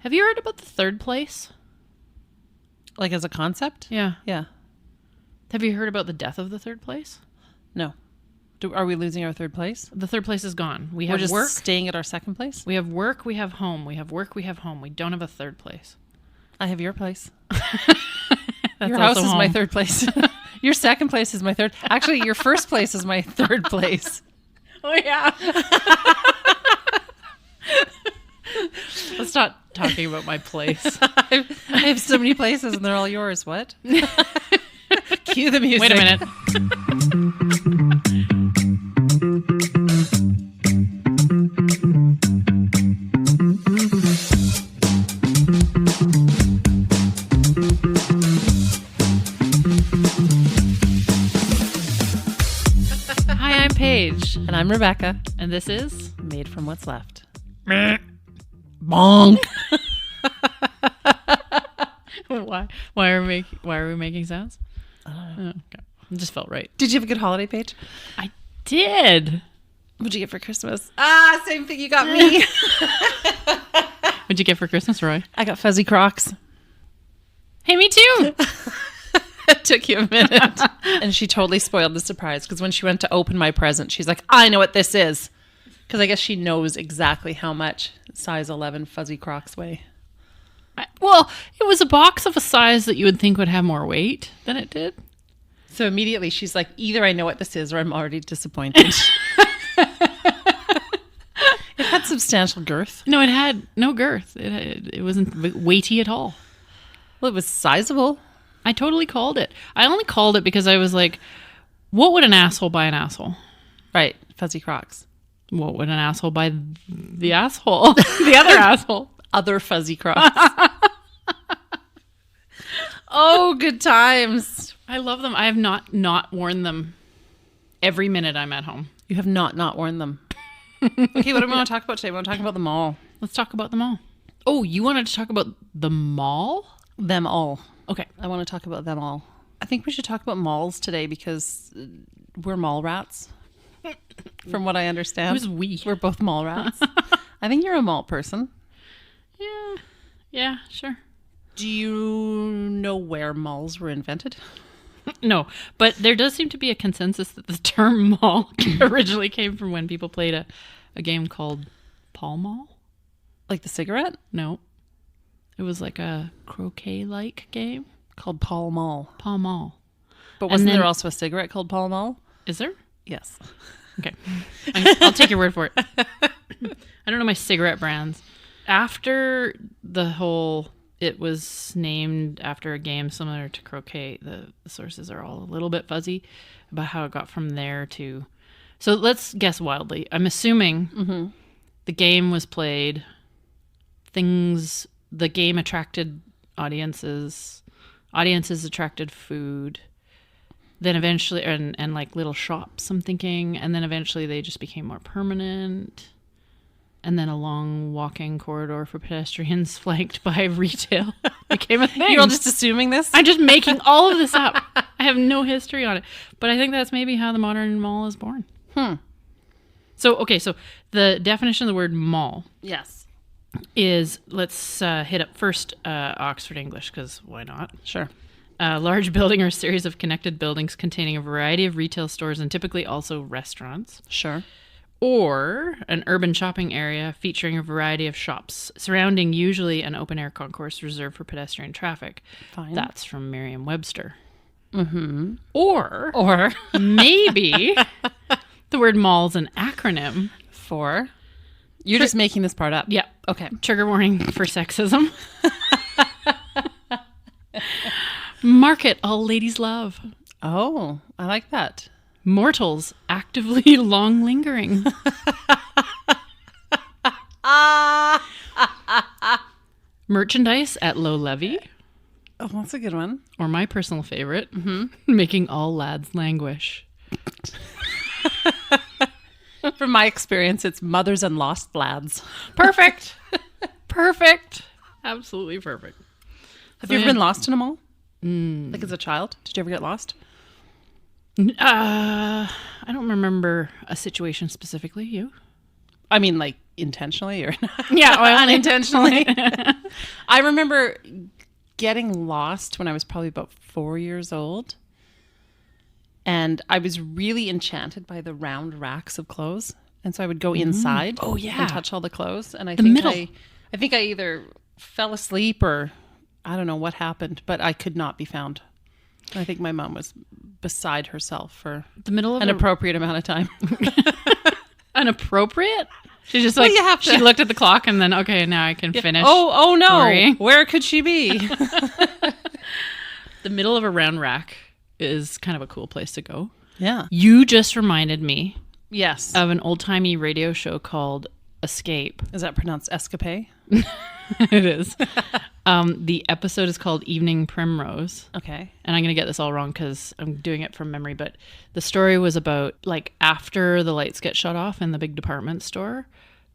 Have you heard about the third place? Like as a concept? Yeah. Yeah. Have you heard about the death of the third place? No. Are we losing our third place? The third place is gone. We We're have just work. staying at our second place? We have work. We have home. We have work. We have home. We don't have a third place. I have your place. That's Your house also is my home. third place. Your second place is my third. Actually, your first place is my third place. Oh, yeah. Let's not talking about my place. I have so many places and they're all yours. What? Cue the music. Wait a minute. Hi, I'm Paige, And I'm Rebecca. and this is Made from what's left. Bonk. why are we making sounds? Oh, okay. It just felt right. Did you have a good holiday, Paige? I did. What'd you get for Christmas? Same thing you got me. What'd you get for Christmas, Roy? I got fuzzy Crocs. Hey, me too. It took you a minute. And she totally spoiled the surprise because when she went to open my present, she's like, I know what this is. Because I guess she knows exactly how much size 11 fuzzy Crocs weigh. Well, it was a box of a size that you would think would have more weight than it did. So immediately she's like, either I know what this is or I'm already disappointed. It had substantial girth. No, it had no girth. It wasn't weighty at all. Well, it was sizable. I totally called it. I only called it because I was like, what would an asshole buy an asshole? Right. Fuzzy Crocs. What would an asshole buy the asshole? The other asshole. Other fuzzy Crocs. Oh, good times. I love them. I have not worn them every minute I'm at home. You have not worn them. Okay, what do we want to talk about today? We want to talk about them all. Let's talk about them all. Oh, you wanted to talk about the mall? Them all. Okay. I want to talk about them all. I think we should talk about malls today because we're mall rats. From what I understand. Who's we? We're both mall rats. I think you're a mall person. Yeah. Yeah, sure. Do you know where malls were invented? No, but there does seem to be a consensus that the term mall originally came from when people played a game called Pall Mall. Like the cigarette? No. It was like a croquet-like game. Called Pall Mall. Pall Mall. But wasn't then- there also a cigarette called Pall Mall? Is there? Yes. Okay. I'll take your word for it. I don't know my cigarette brands. After the whole, it was named after a game similar to croquet, the sources are all a little bit fuzzy about how it got from there to... So let's guess wildly. I'm assuming the game was played, the game attracted audiences attracted food, then eventually, and like little shops, I'm thinking, and then eventually they just became more permanent. And then a long walking corridor for pedestrians flanked by retail became a thing. You're all just assuming this? I'm just making all of this up. I have no history on it. But I think that's maybe how the modern mall is born. So the definition of the word mall Yes. is, let's hit up first Oxford English, because why not? Sure. A large building or series of connected buildings containing a variety of retail stores and typically also restaurants. Sure. Or an urban shopping area featuring a variety of shops surrounding usually an open-air concourse reserved for pedestrian traffic. Fine. That's from Merriam-Webster. Or Or maybe the word mall is an acronym. for... You're just making this part up. Yeah. Okay. Trigger warning for sexism. Market all ladies love. Oh, I like that. Mortals actively long lingering. Merchandise at low levy. Oh, that's a good one. Or my personal favorite, making all lads languish. From my experience, it's mothers and lost lads. Perfect. Perfect. Absolutely perfect. Have you ever been lost in a mall? Like as a child? Did you ever get lost? I don't remember a situation specifically. You? I mean, like intentionally or not. Yeah, unintentionally. I remember getting lost when I was probably about 4 years old. And I was really enchanted by the round racks of clothes. And so I would go inside and touch all the clothes. And I think I either fell asleep or I don't know what happened, but I could not be found. I think my mom was beside herself for the middle of an appropriate amount of time. Inappropriate? She just like, she looked at the clock and then, okay, now I can finish. Oh no. Worrying. Where could she be? The middle of a round rack is kind of a cool place to go. Yeah. You just reminded me Yes. of an old-timey radio show called Escape. Is that pronounced escapade? It is. The episode is called Evening Primrose. Okay. And I'm going to get this all wrong because I'm doing it from memory. But the story was about like after the lights get shut off in the big department store,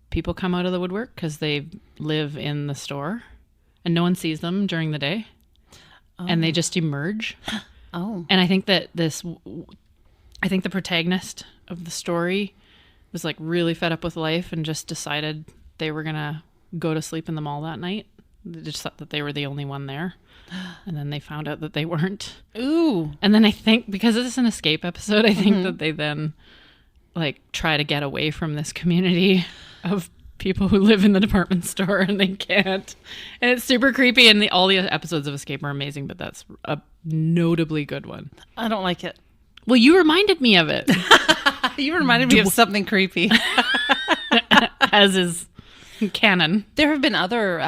people come out of the woodwork because they live in the store and no one sees them during the day. Oh. And they just emerge. Oh. And I think that the protagonist of the story was like really fed up with life and just decided they were going to go to sleep in the mall that night. They just thought that they were the only one there. And then they found out that they weren't. Ooh. And then I think because it's an escape episode, I think that they then like try to get away from this community of people who live in the department store and they can't. And it's super creepy. And all the episodes of Escape are amazing, but that's a notably good one. I don't like it. Well, you reminded me of it. You reminded me of something creepy. As is canon. There have been other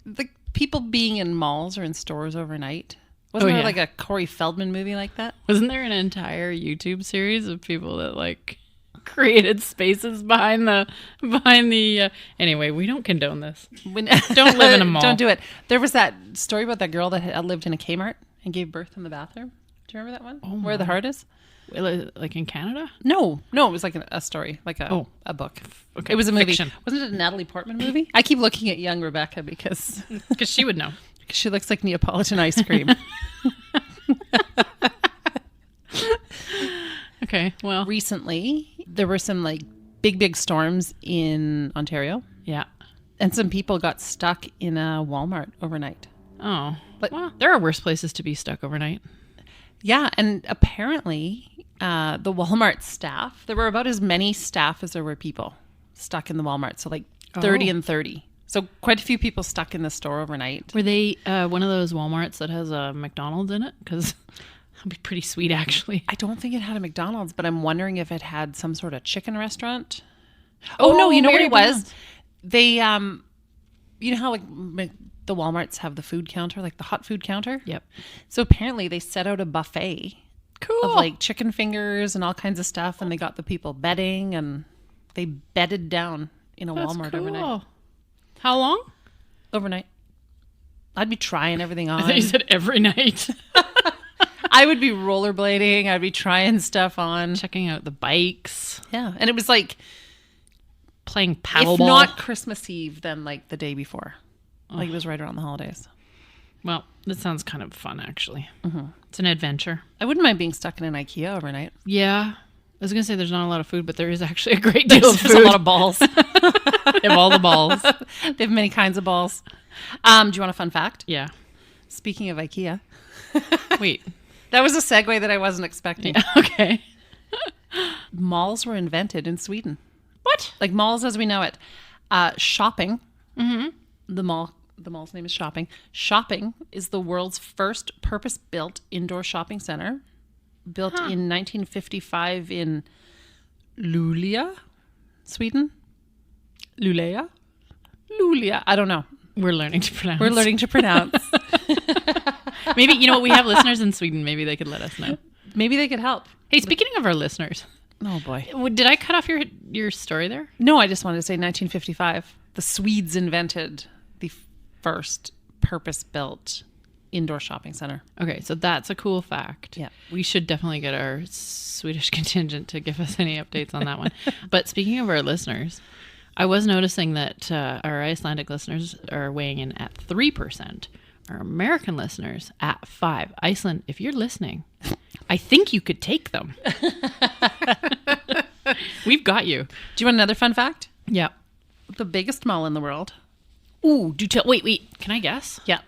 the people being in malls or in stores overnight. Wasn't there like a Corey Feldman movie like that? Wasn't there an entire YouTube series of people that like created spaces behind the anyway, we don't condone this. Don't live in a mall. Don't do it. There was that story about that girl that had lived in a Kmart and gave birth in the bathroom. Do you remember that one? Oh, Where the Heart Is? Like in Canada? No, it was like a story, like a book. Okay. It was a movie. Fiction. Wasn't it a Natalie Portman movie? I keep looking at young Rebecca because she would know. She looks like Neapolitan ice cream. Okay, well. Recently, there were some like big storms in Ontario. Yeah. And some people got stuck in a Walmart overnight. Oh. Well, there are worse places to be stuck overnight. Yeah, and apparently the Walmart staff, there were about as many staff as there were people stuck in the Walmart. So like 30 and 30. So quite a few people stuck in the store overnight. Were they one of those Walmarts that has a McDonald's in it? Because that'd be pretty sweet, actually. I don't think it had a McDonald's, but I'm wondering if it had some sort of chicken restaurant. Oh no, you know what it was? They, you know how like the Walmarts have the food counter, like the hot food counter? Yep. So apparently they set out a buffet cool. of like chicken fingers and all kinds of stuff, and they got the people bedding, and they bedded down in a Walmart overnight. How long? Overnight. I'd be trying everything on. I thought you said every night. I would be rollerblading. I'd be trying stuff on. Checking out the bikes. Yeah. And it was like playing paddleball. If not Christmas Eve, then like the day before. Like it was right around the holidays. Well, that sounds kind of fun, actually. Mm-hmm. It's an adventure. I wouldn't mind being stuck in an IKEA overnight. Yeah. I was going to say there's not a lot of food, but there is actually a great deal of food. There's a lot of balls. They have all the balls. They have many kinds of balls. Do you want a fun fact? Yeah. Speaking of IKEA. Wait. That was a segue that I wasn't expecting. Yeah, okay. Malls were invented in Sweden. What? Like malls as we know it. Shopping. Mm-hmm. The mall's name is Shopping. Shopping is the world's first purpose-built indoor shopping center. Built in 1955 in Luleå, Sweden. Luleå? I don't know. We're learning to pronounce. Maybe, you know what, we have listeners in Sweden. Maybe they could let us know. Maybe they could help. Hey, speaking of our listeners. Oh, boy. Did I cut off your story there? No, I just wanted to say 1955. The Swedes invented the first purpose-built indoor shopping center. Okay, so that's a cool fact. Yeah. We should definitely get our Swedish contingent to give us any updates on that one. But speaking of our listeners, I was noticing that our Icelandic listeners are weighing in at 3%. Our American listeners at 5%. Iceland, if you're listening, I think you could take them. We've got you. Do you want another fun fact? Yeah. The biggest mall in the world. Ooh, do tell. Wait. Can I guess? Yeah.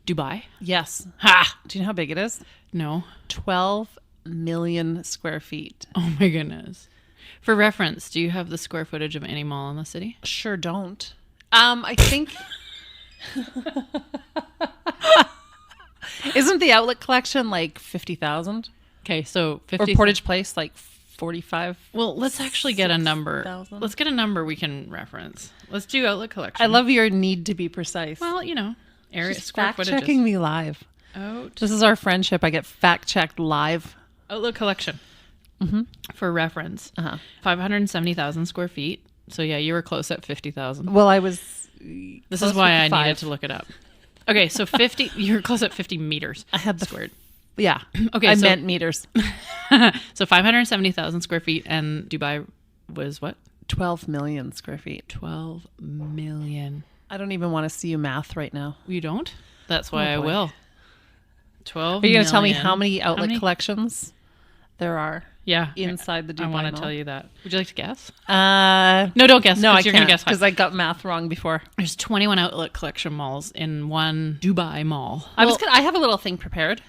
Dubai? Yes. Ha! Do you know how big it is? No. 12 million square feet. Oh my goodness. For reference, do you have the square footage of any mall in the city? Sure don't. I think... Isn't the outlet collection like 50,000? Okay, so 50. Or Portage Place like 45? Well, let's actually get a number. 6,000? Let's get a number we can reference. Let's do outlet collection. I love your need to be precise. Well, area She's square fact footages. checking me live. This is our friendship. I get fact checked live. Outlet collection. Mm-hmm. For reference, 570,000 square feet. So yeah, you were close at 50,000. Well, I was. This is why I needed to look it up. Okay, so 50. You're close at 50 meters. I had the squared. Yeah. Okay, I meant meters. So 570,000 square feet, and Dubai was what? 12 million square feet. 12 million. I don't even want to see you math right now. You don't? That's why I will. 12 Are you going to tell me million. how many outlet collections there are? Yeah. Inside the Dubai I want to Mall? tell you that. Would you like to guess? No, don't guess. No, I you're can't gonna guess because I got math wrong before. There's 21 outlet collection malls in one Dubai mall. I have a little thing prepared.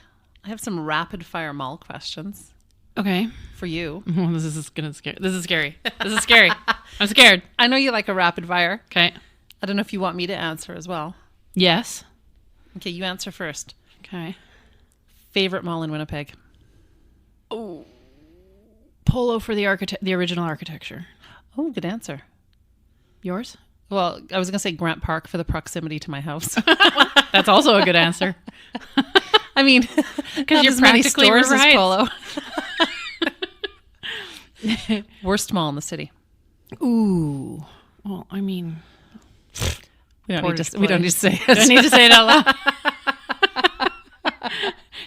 I have some rapid fire mall questions Okay. for you. This is gonna scare. This is scary. This is scary. I'm scared. I know you like a rapid fire. Okay. I don't know if you want me to answer as well. Yes. Okay, you answer first. Okay. Favorite mall in Winnipeg? Oh. Polo for the original architecture. Oh, good answer. Yours? Well, I was going to say Grant Park for the proximity to my house. That's also a good answer. I mean, because you're as many practically stores as right. Polo. Worst mall in the city. Ooh. Well, I mean, We don't Portage need to say it. do I need to say it out loud?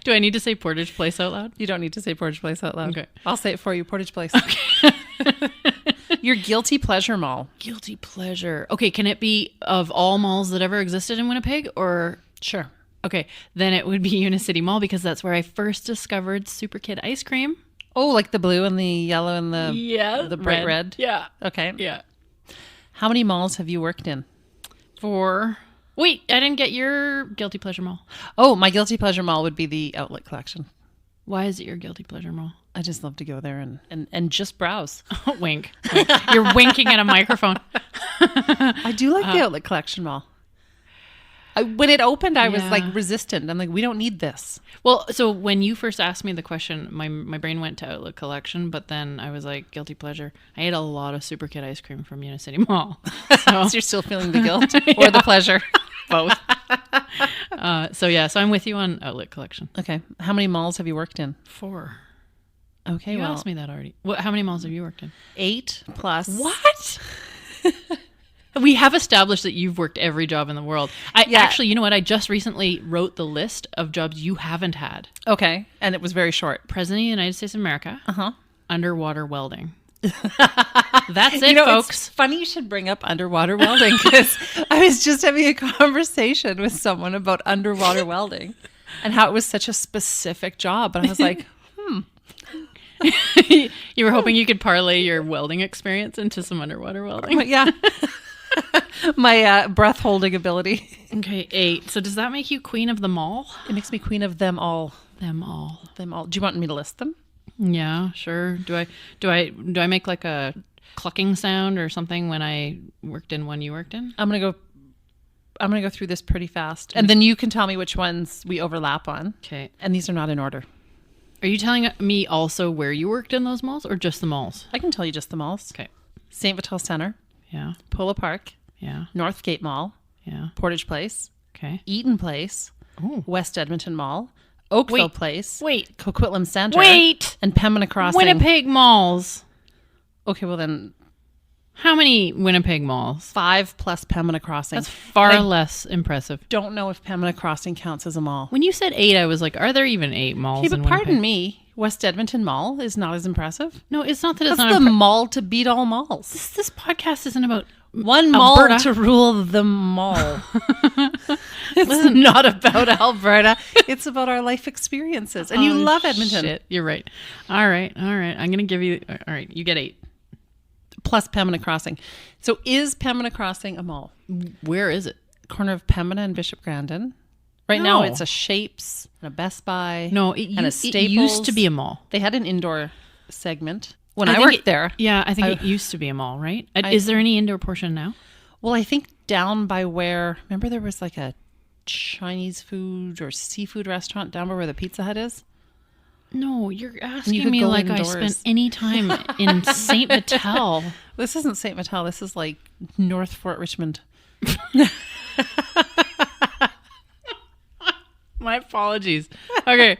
Do I need to say Portage Place out loud? You don't need to say Portage Place out loud. Okay. I'll say it for you. Portage Place. Your guilty pleasure mall. Guilty pleasure. Okay, can it be of all malls that ever existed in Winnipeg, or Sure. okay, then it would be Unicity Mall because that's where I first discovered Super Kid ice cream. Oh, like the blue and the yellow and the bright red. Yeah. Okay. Yeah. How many malls have you worked in? Wait, I didn't get your guilty pleasure mall. Oh, my guilty pleasure mall would be the outlet collection. Why is it your guilty pleasure mall? I just love to go there and just browse. Wink. You're winking at a microphone. I do like the outlet collection mall. When it opened, I was Yeah. like resistant. I'm like, we don't need this. Well, so when you first asked me the question, my brain went to outlet collection, but then I was like, guilty pleasure. I ate a lot of Super Kid ice cream from Unicity Mall. So you're still feeling the guilt or the pleasure? Both. So I'm with you on outlet collection. Okay. How many malls have you worked in? 4. Okay, You well, asked me that already. How many malls have you worked in? 8 plus. What? We have established that you've worked every job in the world. Actually, you know what? I just recently wrote the list of jobs you haven't had. Okay, and it was very short. President of the United States of America. Uh-huh. Underwater welding. That's it, It's folks. funny you should bring up underwater welding because I was just having a conversation with someone about underwater welding and how it was such a specific job. And I was like, You were hoping you could parlay your welding experience into some underwater welding. but yeah. My breath holding ability. Okay, 8. So does that make you queen of them all? It makes me queen of them all. Them all. Them all. Do you want me to list them? Yeah, sure. Do I make like a clucking sound or something when I worked in one you worked in? I'm gonna go through this pretty fast, and then you can tell me which ones we overlap on. Okay. And these are not in order. Are you telling me also where you worked in those malls or just the malls? I can tell you just the malls. Okay. St. Vital Center, Yeah. Polo Park, Yeah. Northgate Mall, Yeah. Portage Place, Okay. Eaton Place, Oh. West Edmonton Mall, Oakville Wait. Place, Wait. Coquitlam Center, Wait. and Pembina Crossing. Winnipeg malls. Okay, well then How many Winnipeg malls? 5 plus Pembina Crossing. That's far I less impressive. don't know if Pembina Crossing counts as a mall. When you said 8, I was like, are there even 8 malls Okay, but in Winnipeg? pardon me, West Edmonton Mall is not as impressive. No, it's not that it's That's not the impre- mall to beat all malls. This podcast isn't about One mall Alberta. to rule them all. It's not about Alberta. It's about our life experiences. And you Oh, love Edmonton. Shit. You're right. All right. I'm going to give you... All right. You get 8. plus Pembina Crossing. So is Pembina Crossing a mall? Where is it? Corner of Pembina and Bishop Grandin. Right now No. it's a Shapes and a Best Buy. No, and a it Staples. used to be a mall. They had an indoor segment when I think worked it- there. Yeah, I think it used to be a mall, right? Is there any indoor portion now? Well, I think down by where, remember there was like a Chinese food or seafood restaurant down by where the Pizza Hut is? No, you're asking could me go like I indoors. spent any time in St. Vital. This isn't St. Vital. This is like North Fort Richmond. My apologies. Okay.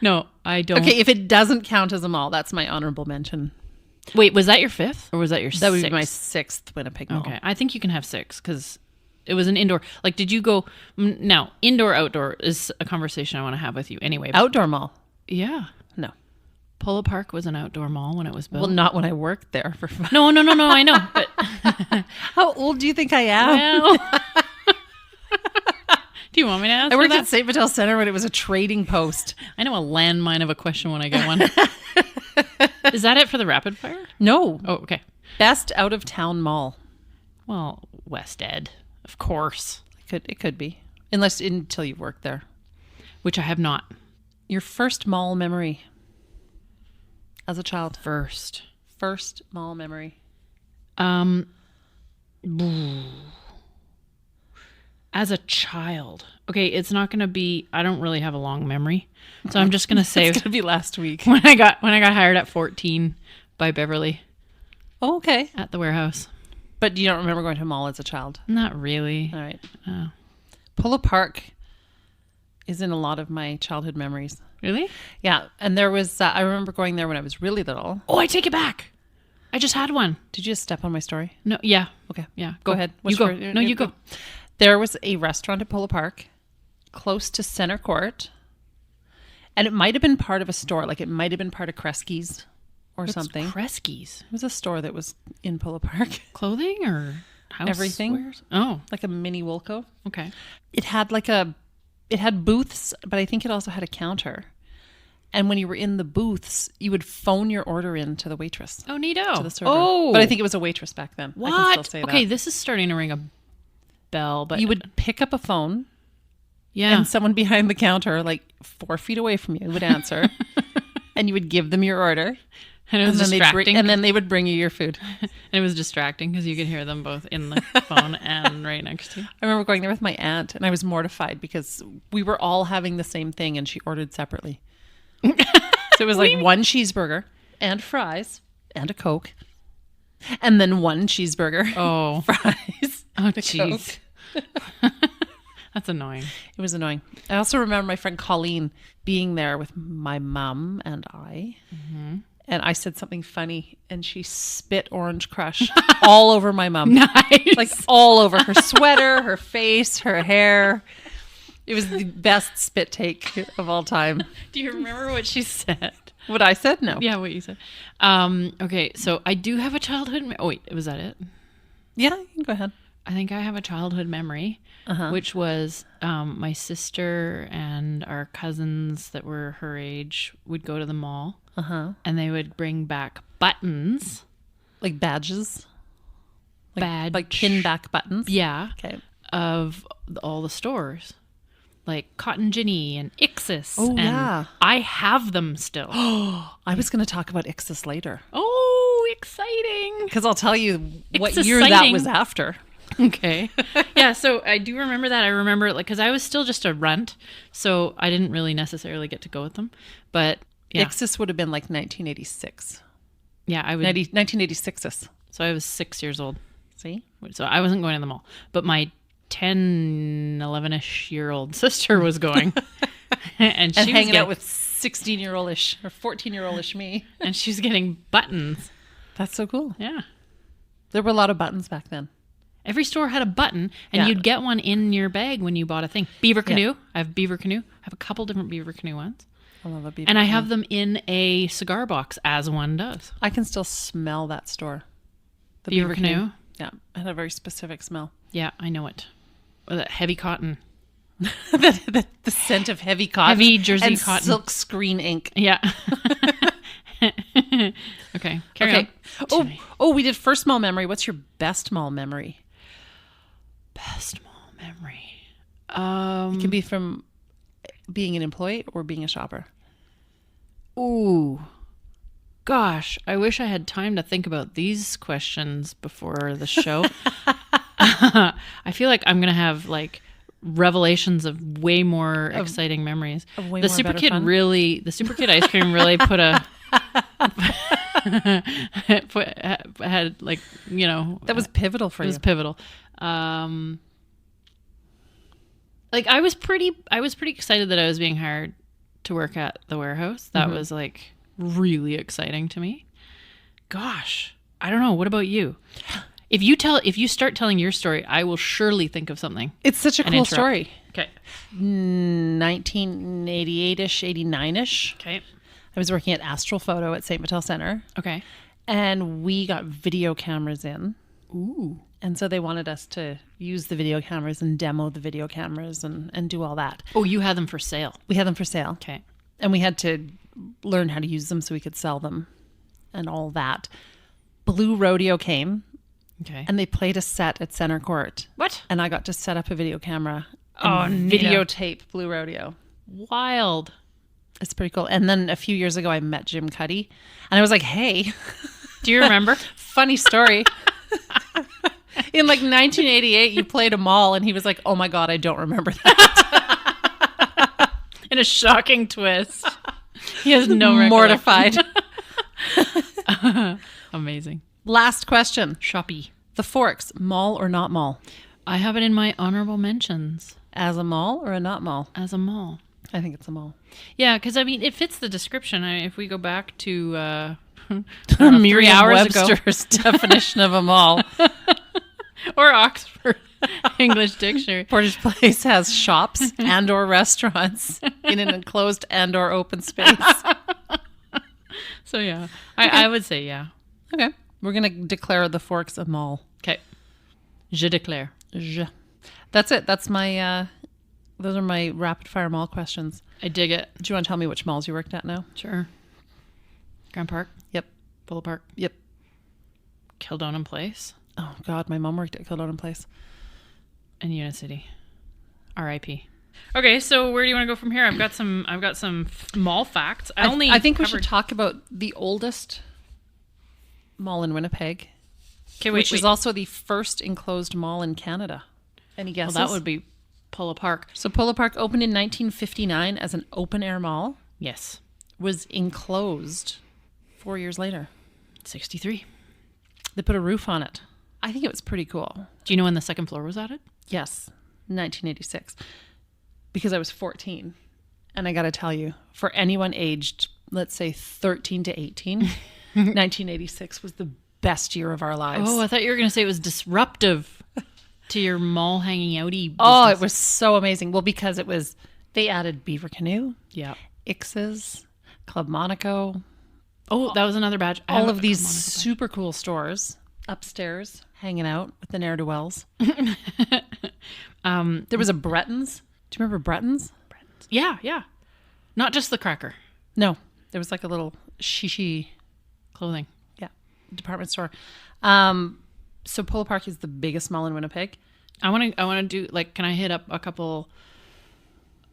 No, I don't. Okay, if it doesn't count as a mall, that's my honorable mention. Wait, was that your fifth or was that your That would sixth? be my sixth Winnipeg mall. Okay, I think you can have six because it was an indoor. Like, did you go? Now, indoor, outdoor is a conversation I want to have with you. Anyway, Outdoor mall? yeah, No. Polo Park was an outdoor mall when it was built. Well, not when I worked there. For fun. no, I know, but How old do you think I am? well, do you want me to ask? I worked that? at St. Vital Center when it was a trading post. I know a landmine of a question when I get one. Is that it for the rapid fire? No. Oh, okay. Best out of town mall. Well, West Ed, of course, It could be. Until you worked there. which I have not. Your first mall memory as a child. First. First mall memory. As a child. Okay, it's not going to be, I don't really have a long memory. So I'm just going to say It's going to be last week. when I got hired at 14 by Beverly Oh, okay. at the warehouse. But you don't remember going to a mall as a child? Not really. All right. Oh. Polo Park is in a lot of my childhood memories. Really? Yeah. And there was, I remember going there when I was really little. Oh, I take it back. I just had one. Did you just step on my story? No, yeah. Okay. Yeah. Go ahead. You What's go. your- No, you go. There was a restaurant at Polo Park close to Center Court. And it might have been part of a store. Like it might have been part of Kresge's or something. Kresge's. It was a store that was in Polo Park. Clothing or house Everything. wares? Oh, Like a mini Woolco. okay. It had it had booths, but I think it also had a counter. And when you were in the booths, you would phone your order in to the waitress. Oh, neato. To the server. Oh. But I think it was a waitress back then. What? I can still say Okay, that. this is starting to ring a bell, but You would pick up a phone yeah. and someone behind the counter, like 4 feet away from you, would answer. And you would give them your order. And it was then distracting. and then they would bring you your food. And it was distracting because you could hear them both in the phone and right next to you. I remember going there with my aunt, and I was mortified because we were all having the same thing, and she ordered separately. So it was like one cheeseburger and fries and a Coke, and then one cheeseburger, Oh. fries. Oh, and a jeez. Coke. That's annoying. It was annoying. I also remember my friend Colleen being there with my mum and I. Mm-hmm. And I said something funny, and she spit Orange Crush all over my mum. Nice. Like all over her sweater, her face, her hair. It was the best spit take of all time. Do you remember what she said? What I said? No. Yeah, what you said. Okay, so I do have a childhood. Oh wait, was that it? Yeah, you can go ahead. I think I have a childhood memory, which was my sister and our cousins that were her age would go to the mall, and they would bring back buttons, Like badges? badge, Like pin back buttons? yeah, Okay. of all the stores, like Cotton Ginny and Ixis. Oh, and yeah. I have them still. I was going to talk about Ixis later. Oh, exciting! Because I'll tell you what It's year that exciting. was after. Okay. Yeah, so I do remember that. I remember like because I was still just a runt, so I didn't really necessarily get to go with them. But yeah, Ixis would have been like 1986. yeah, I would. 1986. So I was 6 years old. See? So I wasn't going to the mall, but my 10, 11-ish year old sister was going, and she And was hanging getting, out with 16-year-oldish or 14-year-oldish me. and she was getting buttons. That's so cool. Yeah. There were a lot of buttons back then. Every store had a button, and Yeah. you'd get one in your bag when you bought a thing. Beaver Canoe. I have Beaver Canoe. I have a couple different Beaver Canoe ones. I love a beaver. And I have them in a cigar box, as one does. I can still smell that store. The Beaver Canoe? Yeah, it had a very specific smell. Yeah, I know it. Or that heavy cotton. the scent of heavy cotton. Heavy jersey and cotton. silk screen ink. Yeah. Okay. Carry on. Oh, we did first mall memory. What's your best mall memory? Best mall memory. It can be from being an employee or being a shopper. Ooh. Gosh, I wish I had time to think about these questions before the show. I feel like I'm going to have like revelations of way more exciting memories. The Super Kid ice cream really put a had like, you know, that was pivotal for you. It was pivotal. Like I was pretty excited that I was being hired to work at the warehouse. That was like really exciting to me. Gosh, I don't know. What about you? If you start telling your story, I will surely think of something. It's such a cool story. Okay. 1988-ish, 89-ish. Okay. I was working at Astral Photo at St. Mattel Center. Okay. And we got video cameras in. Ooh. And so they wanted us to use the video cameras and demo the video cameras and do all that. Oh, you had them for sale. We had them for sale. Okay. And we had to learn how to use them so we could sell them and all that. Blue Rodeo came. Okay. And they played a set at Center Court. What? And I got to set up a video camera and videotape Blue Rodeo. Wild. It's pretty cool. And then a few years ago, I met Jim Cuddy. And I was like, hey. Do you remember? Funny story. In like 1988, you played a mall. And he was like, oh my God, I don't remember that. In a shocking twist. He has no mortified. Amazing. Last question. Shoppy. The Forks, mall or not mall? I have it in my honorable mentions. As a mall or a not mall? As a mall. I think it's a mall. Yeah, because I mean, it fits the description. If we go back to 3 hours Webster's definition of a mall. Or Oxford English Dictionary. Portage Place has shops and or restaurants in an enclosed and or open space. So yeah, okay. I would say yeah. Okay. We're going to declare the Forks a mall. Okay. Je declare. Je. That's it. That's my, those are my rapid fire mall questions. I dig it. Do you want to tell me which malls you worked at now? Sure. Grand Park. Yep. Polo Park. Yep. Kildonan Place. Oh God, my mom worked at Kildonan Place. And Unicity. R.I.P. Okay, so where do you want to go from here? I've got some mall facts. I think we should talk about the oldest mall in Winnipeg. Okay, which is also the first enclosed mall in Canada. Any guesses? Well, that would be Polo Park. So Polo Park opened in 1959 as an open air mall. Yes. Was enclosed 4 years later. 63. They put a roof on it. I think it was pretty cool. Do you know when the second floor was added? Yes, 1986. Because I was 14. And I got to tell you, for anyone aged, let's say 13 to 18, 1986 was the best year of our lives. Oh, I thought you were going to say it was disruptive to your mall hanging outy business. Oh, it was so amazing. Well, because they added Beaver Canoe, yeah, Ix's, Club Monaco. Oh, that was another badge. All of these super cool stores upstairs hanging out with the ne'er-do-wells. There was a Breton's. Do you remember Breton's? Yeah, yeah. Not just the cracker. No, there was like a little shishi clothing. Yeah, department store. So Polo Park is the biggest mall in Winnipeg. I want to do like, can I hit up a couple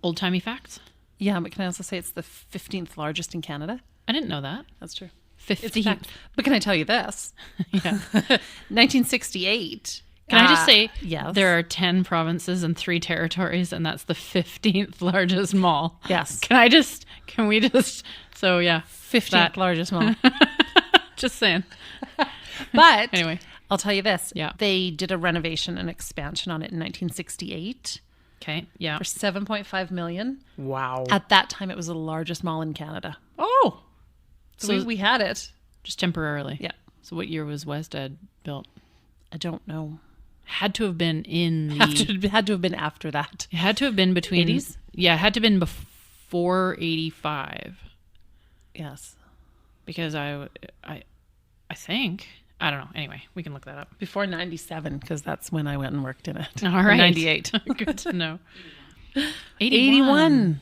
old timey facts? Yeah, but can I also say it's the 15th largest in Canada? I didn't know that. That's true. 15th. But can I tell you this? Yeah. 1968. Can I just say, yes. There are 10 provinces and 3 territories, and that's the 15th largest mall. Yes. Can we just, so yeah. 15th largest mall. Just saying. But anyway, I'll tell you this. Yeah. They did a renovation and expansion on it in 1968. Okay. Yeah. For $7.5 million. Wow. At that time, it was the largest mall in Canada. Oh. So we had it. Just temporarily. Yeah. So what year was Westad built? I don't know. Had to have been in the... Had to have been after that. It had to have been between... 80s? Yeah, it had to have been before 85. Yes. Because I think... I don't know. Anyway, we can look that up. Before 97, because that's when I went and worked in it. All right. 98. Good to know. 81.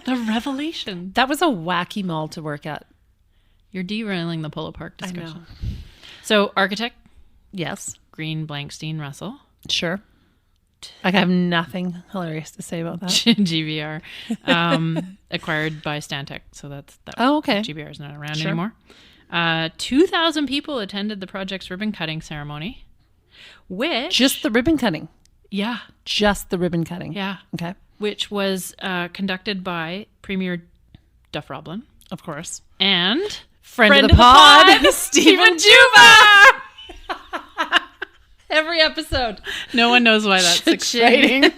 The revelation. That was a wacky mall to work at. You're derailing the Polo Park I discussion. know. So, architect, Yes. Green Blankstein Russell. Sure. Like, I have nothing hilarious to say about that. GBR. Acquired by Stantec. So that Oh, okay. GBR is not around Sure. anymore. 2,000 people attended the project's ribbon cutting ceremony. Which... Just the ribbon cutting. Yeah. Just the ribbon cutting. Yeah. Okay. Which was conducted by Premier Duff Roblin. Of course. And... Friend of the pod, Stephen Juba. Every episode. No one knows why that's Cha-ching. exciting.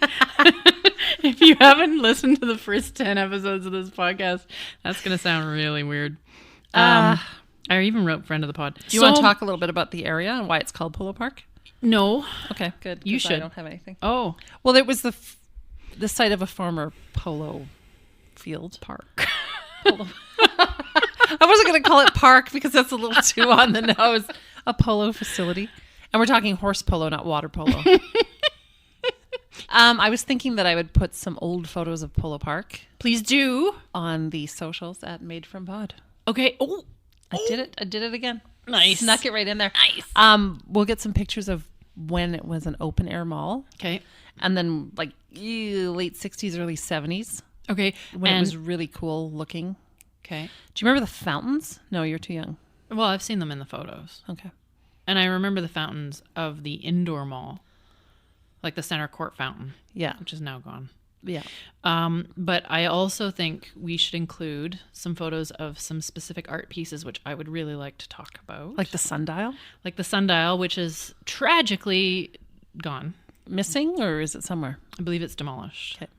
If you haven't listened to the first 10 episodes of this podcast, that's going to sound really weird. I even wrote friend of the pod. Do you want to talk a little bit about the area and why it's called Polo Park? No. Okay, good. You 'cause should. I don't have anything. Oh. Well, it was the site of a former polo field. Park. Polo. I wasn't going to call it park because that's a little too on the nose. A polo facility. And we're talking horse polo, not water polo. I was thinking that I would put some old photos of Polo Park Please do. on the socials at Made from Pod. Okay. Oh. I did it. I did it again. Nice. Snuck it right in there. Nice. We'll get some pictures of when it was an open air mall. Okay. And then like late 60s, early 70s. Okay. When it was really cool looking. Okay. Do you remember the fountains? No, you're too young. Well, I've seen them in the photos. Okay. And I remember the fountains of the indoor mall. Like the center court fountain. Yeah. Which is now gone. Yeah. But I also think we should include some photos of some specific art pieces, which I would really like to talk about. Like the sundial? Like the sundial, which is tragically gone. Missing, or is it somewhere? I believe it's demolished. Okay.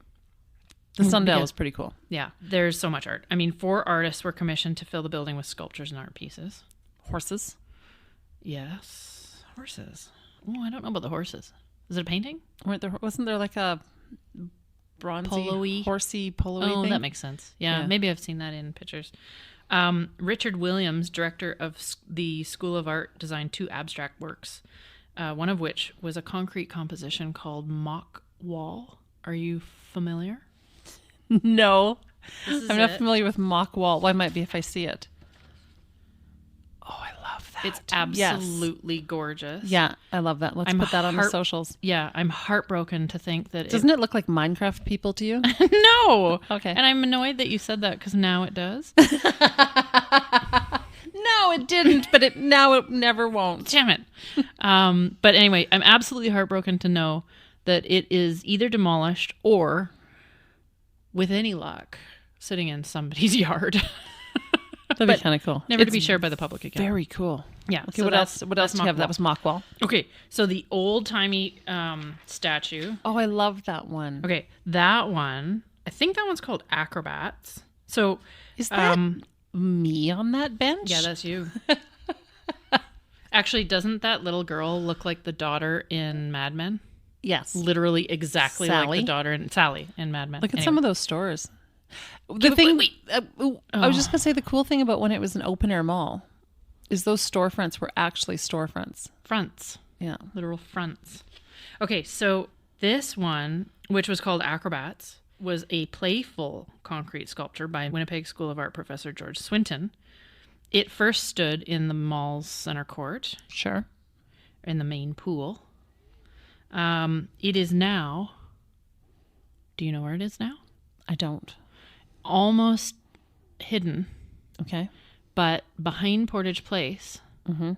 The sundial was pretty cool. Yeah. There's so much art. I mean, 4 artists were commissioned to fill the building with sculptures and art pieces. Horses? Yes. Horses. Oh, I don't know about the horses. Is it a painting? Wasn't there like a bronzy, Polo-y? horsey, polo-y Oh, thing? that makes sense. Yeah, Yeah. maybe I've seen that in pictures. Richard Williams, director of the School of Art, designed 2 abstract works, one of which was a concrete composition called Mock Wall. Are you familiar? No. This is I'm not it. familiar with mock wall. Well, I might be if I see it. Oh, I love that. It's Yes. absolutely gorgeous. Yeah, I love that. Let's I'm put that on the heart- socials. Yeah, I'm heartbroken to think that Doesn't it look like Minecraft people to you? No. Okay. And I'm annoyed that you said that because now it does. No, it didn't, but it never won't. Damn it. But anyway, I'm absolutely heartbroken to know that it is either demolished or, with any luck, sitting in somebody's yard. That'd be kind of cool. Never to be shared by the public again. Very cool. Yeah. Okay, so what else? What else that's do you have? Mock That was mock wall. Wall. Okay. So the old-timey statue. Oh, I love that one. Okay. That one, I think that one's called Acrobats. So Is that me on that bench? yeah, that's you. Actually, doesn't that little girl look like the daughter in Mad Men? Yes. Literally exactly like Sally? the daughter in Sally in Mad Men. Look at Anyway. some of those stores. Okay, The thing, wait. I was just gonna say, the cool thing about when it was an open air mall is those storefronts were actually storefronts. Fronts. Yeah. Literal fronts. Okay, so this one, which was called Acrobats, was a playful concrete sculpture by Winnipeg School of Art professor George Swinton. It first stood in the mall's center court, Sure. in the main pool. It is now, do you know where it is now? I don't. Almost hidden, Okay. but behind Portage Place. Mm-hmm.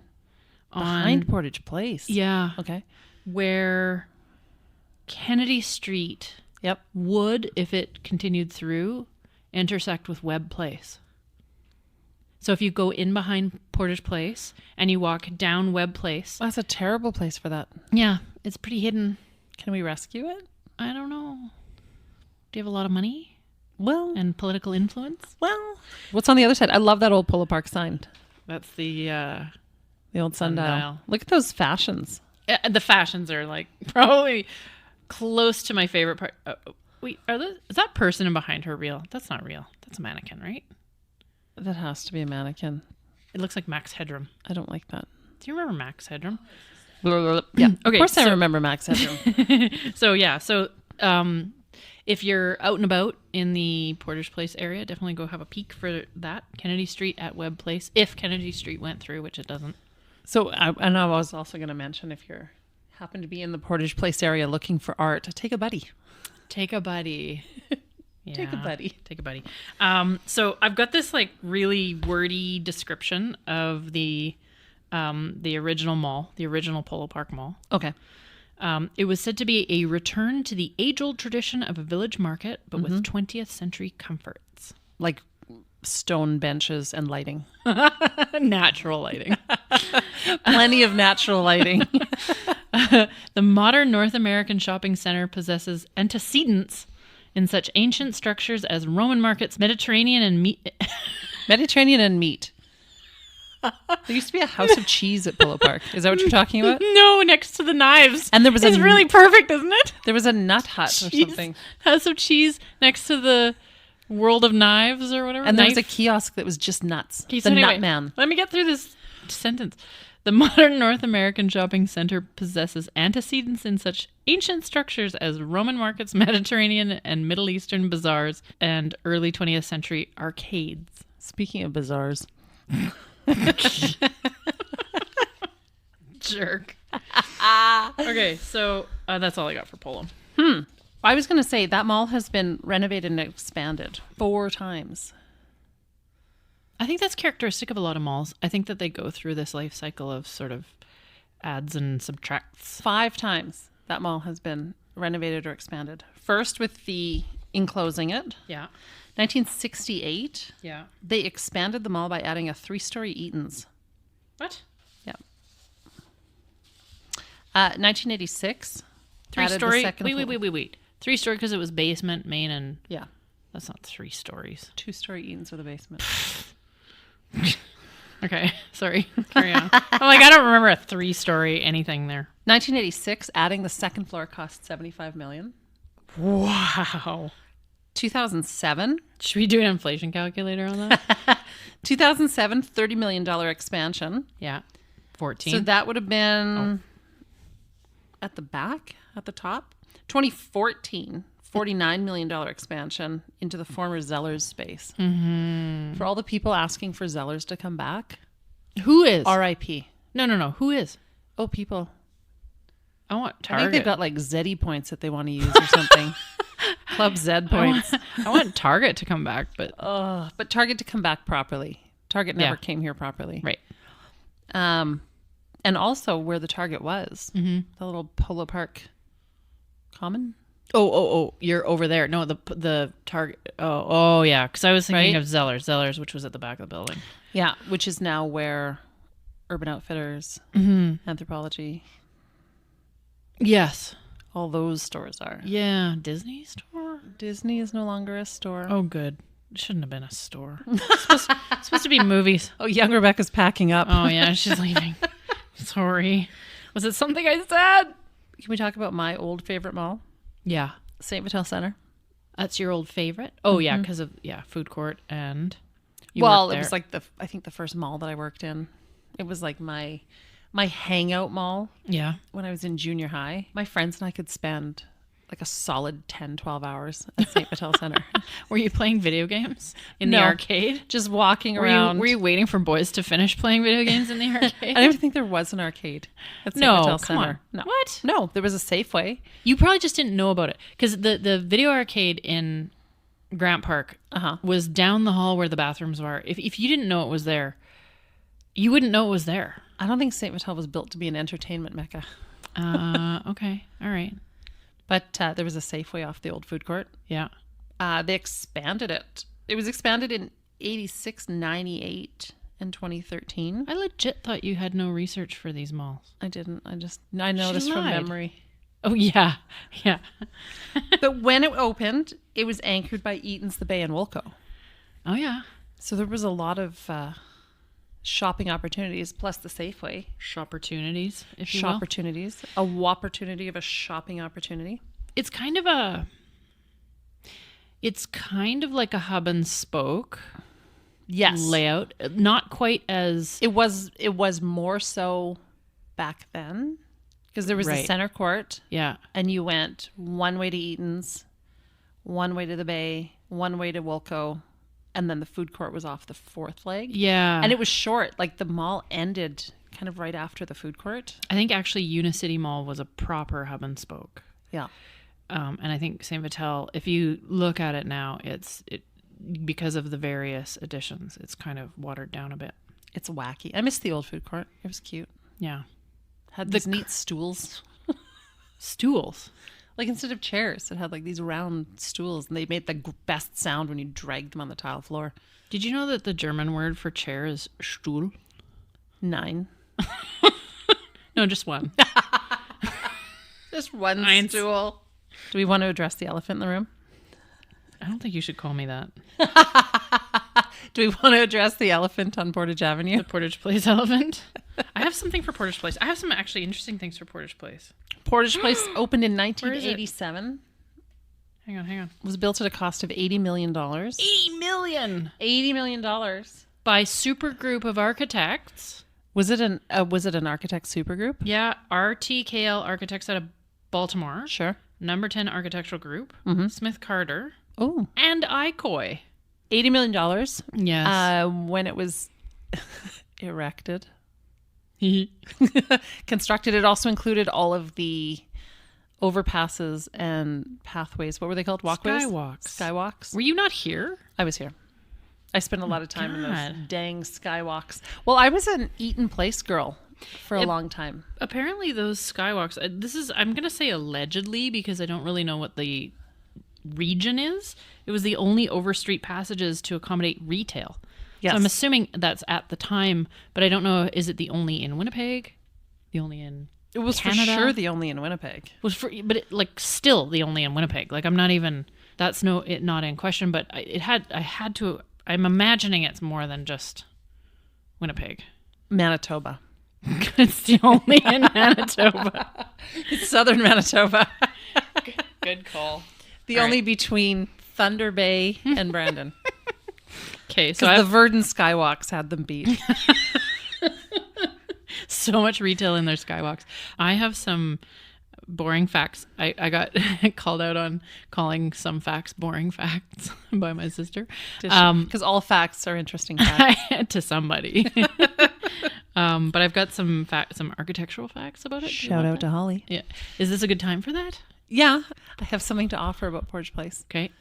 On, Behind Portage Place. Yeah. Okay. Where Kennedy Street Yep. would, if it continued through, intersect with Webb Place. So if you go in behind Portage Place and you walk down Webb Place, That's a terrible place for that. yeah, it's pretty hidden. Can we rescue it? I don't know. Do you have a lot of money Well, and political influence? what's on the other side? I love that old Polo Park sign. That's the old sundial. Sundial. Look at those fashions. the fashions are like probably close to my favorite part. Wait, is that person behind her real? That's not real. That's a mannequin, right? That has to be a mannequin. It looks like Max Headroom. I don't like that. Do you remember Max Headroom? Yeah. Okay, Of course I so- remember Max Headroom. So yeah, so if you're out and about in the Portage Place area, definitely go have a peek for that. Kennedy Street at Webb Place, if Kennedy Street went through, which it doesn't. So, and I was also going to mention, if you're happen to be in the Portage Place area looking for art, take a buddy. Take a buddy. Yeah, Take a buddy. Take a buddy. So I've got this like really wordy description of the original mall, the original Polo Park Mall. Okay. It was said to be a return to the age-old tradition of a village market, but with 20th century comforts. Like stone benches and lighting. Natural lighting. Plenty of natural lighting. The modern North American shopping center possesses antecedents in such ancient structures as Roman markets, Mediterranean and meat. Mediterranean and meat. There used to be a house of cheese at Polo Park. Is that what you're talking about? No, next to the knives. And there was it's really perfect, isn't it? There was a nut hut or something. House of cheese next to the World of Knives or whatever. And there was a kiosk that was just nuts. Okay, the Nut Man. Let me get through this sentence. The modern North American shopping center possesses antecedents in such ancient structures as Roman markets, Mediterranean and Middle Eastern bazaars, and early 20th century arcades. Speaking of bazaars. Jerk. Okay, so that's all I got for Polo. I was going to say that mall has been renovated and expanded 4 times. I think that's characteristic of a lot of malls. I think that they go through this life cycle of sort of adds and subtracts. 5 times that mall has been renovated or expanded. First with the enclosing it. Yeah. 1968. Yeah. They expanded the mall by adding a 3-story Eaton's. What? Yeah. 1986. 3-story. Wait. 3-story because it was basement, main, and yeah. That's not 3 stories. 2-story Eaton's with a basement. Okay, sorry. Carry on. I'm like, I don't remember a 3-story anything there. 1986, adding the second floor cost $75 million. Wow. 2007. Should we do an inflation calculator on that? 2007, $30 million expansion. Yeah. 14. So that would have been at the back, at the top. 2014, $49 million expansion into the former Zellers space. Mm-hmm. For all the people asking for Zellers to come back. Who is? RIP. No. Who is? Oh, people. I want Target. I think they've got like Zeddy points that they want to use or something. Club Z points. I want Target to come back, but Target to come back properly. Target never came here properly. Right. And also where the Target was. Mm-hmm. The little Polo Park Common. Oh, you're over there. No, the Target. Oh, yeah. Because I was thinking of Zellers, which was at the back of the building. Yeah, which is now where Urban Outfitters, Anthropology. Yes. All those stores are. Yeah. Disney store? Disney is no longer a store. Oh, good. It shouldn't have been a store. It's supposed to be movies. Oh, young Rebecca's packing up. Oh, yeah. She's leaving. Sorry. Was it something I said? Can we talk about my old favorite mall? Yeah. St. Vital Center. That's your old favorite? Oh, yeah. Because of, food court and... It was like I think the first mall that I worked in. It was like my hangout mall. Yeah. When I was in junior high. My friends and I could spend like a solid 10, 12 hours at St. Vital Center. Were you playing video games in the arcade? Just walking around. Were you waiting for boys to finish playing video games in the arcade? I don't even think there was an arcade at St. Vital Center. Come on. No. What? No, there was a Safeway. You probably just didn't know about it. Because the video arcade in Grant Park was down the hall where the bathrooms were. If you didn't know it was there, you wouldn't know it was there. I don't think St. Vital was built to be an entertainment mecca. Okay. All right. But there was a Safeway off the old food court. Yeah. They expanded it. It was expanded in 86, 98, and 2013. I legit thought you had no research for these malls. I didn't. I know this from memory. Oh, yeah. Yeah. But when it opened, it was anchored by Eaton's, The Bay, and Woolco. Oh, yeah. So there was a lot of shopping opportunities, plus the Safeway. Shopportunities, if you will. Shopportunities. A wopportunity of a shopping opportunity. It's kind of like a hub and spoke. Yes. Layout. Not quite as... It was more so back then. Because there was a center court. Yeah. And you went one way to Eaton's, one way to the bay, one way to Wilco, and then the food court was off the fourth leg. Yeah. And it was short. Like the mall ended kind of right after the food court. I think actually Unicity Mall was a proper hub and spoke. Yeah. And I think St. Vital, if you look at it now, it because of the various additions, it's kind of watered down a bit. It's wacky. I miss the old food court. It was cute. Yeah. Had these neat stools. Stools. Like instead of chairs, it had like these round stools, and they made the best sound when you dragged them on the tile floor. Did you know that the German word for chair is Stuhl? 9. No, just one. Just one Eins. stool. Do we want to address the elephant in the room? I don't think you should call me that. Do we want to address the elephant on Portage Avenue? The Portage Place elephant. I have something for Portage Place. I have some actually interesting things for Portage Place. Portage Place opened in Where is it? 1987. Hang on. It was built at a cost of $80 million. $80 million $80 million. by super group of architects. Was it an architect supergroup? Yeah, RTKL Architects out of Baltimore. Sure. Number 10 Architectural Group. Smith Carter. Oh, And ICOI. $80 million. Yes. When it was erected. Constructed. It also included all of the overpasses and pathways. What were they called? Walkways? Skywalks. Were you not here? I was here. I spent a lot of time in those God. dang skywalks. Well, I was an Eaton Place girl for a long time. Apparently those skywalks, I'm going to say allegedly because I don't really know what the region is. It was the only overstreet passages to accommodate retail. Yes. So I'm assuming that's at the time, but I don't know, is it the only in Winnipeg? The only in It was Canada? for sure the only in Winnipeg. Still the only in Winnipeg. Like I'm not even, that's not in question, but I'm imagining it's more than just Winnipeg. Manitoba. It's the only in Manitoba. It's southern Manitoba. Good call. The only between Thunder Bay and Brandon. Okay, so Because the Verdun Skywalks had them beat. so much retail in their skywalks. I have some boring facts. I got called out on calling some facts boring facts by my sister. Because all facts are interesting facts. To somebody. But I've got some architectural facts about it. Shout out to Holly. Yeah. Is this a good time for that? Yeah, I have something to offer about Portage Place. Okay.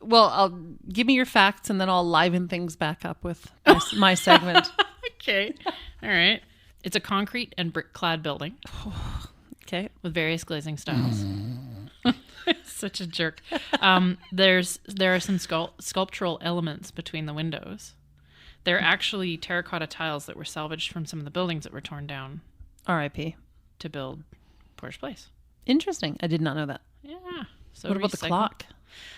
Well, give me your facts, and then I'll liven things back up with my segment. Okay. All right. It's a concrete and brick-clad building. Okay. With various glazing styles. Such a jerk. There are some sculptural elements between the windows. They're actually terracotta tiles that were salvaged from some of the buildings that were torn down R.I.P. to build Portage Place. Interesting. I did not know that. Yeah. So What about the clock?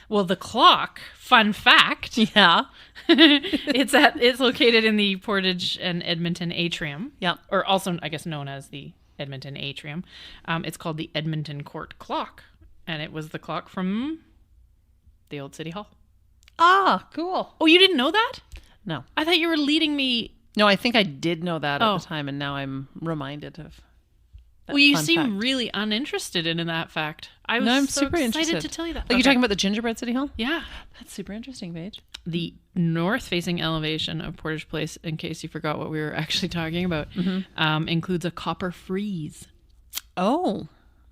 Well, the clock, fun fact. Yeah. It's located in the Portage and Edmonton Atrium. Yeah. Or also, I guess, known as the Edmonton Atrium. It's called the Edmonton Court Clock. And it was the clock from the old City Hall. Ah, cool. Oh, you didn't know that? No. I thought you were leading me. No, I think I did know that at Oh. the time, and now I'm reminded of that Well, you fun seem fact. really uninterested in that fact. I was I'm so super excited interested to tell you that. Are you talking about the gingerbread City Hall? Yeah. That's super interesting, Paige. The north-facing elevation of Portage Place, in case you forgot what we were actually talking about, includes a copper frieze. Oh.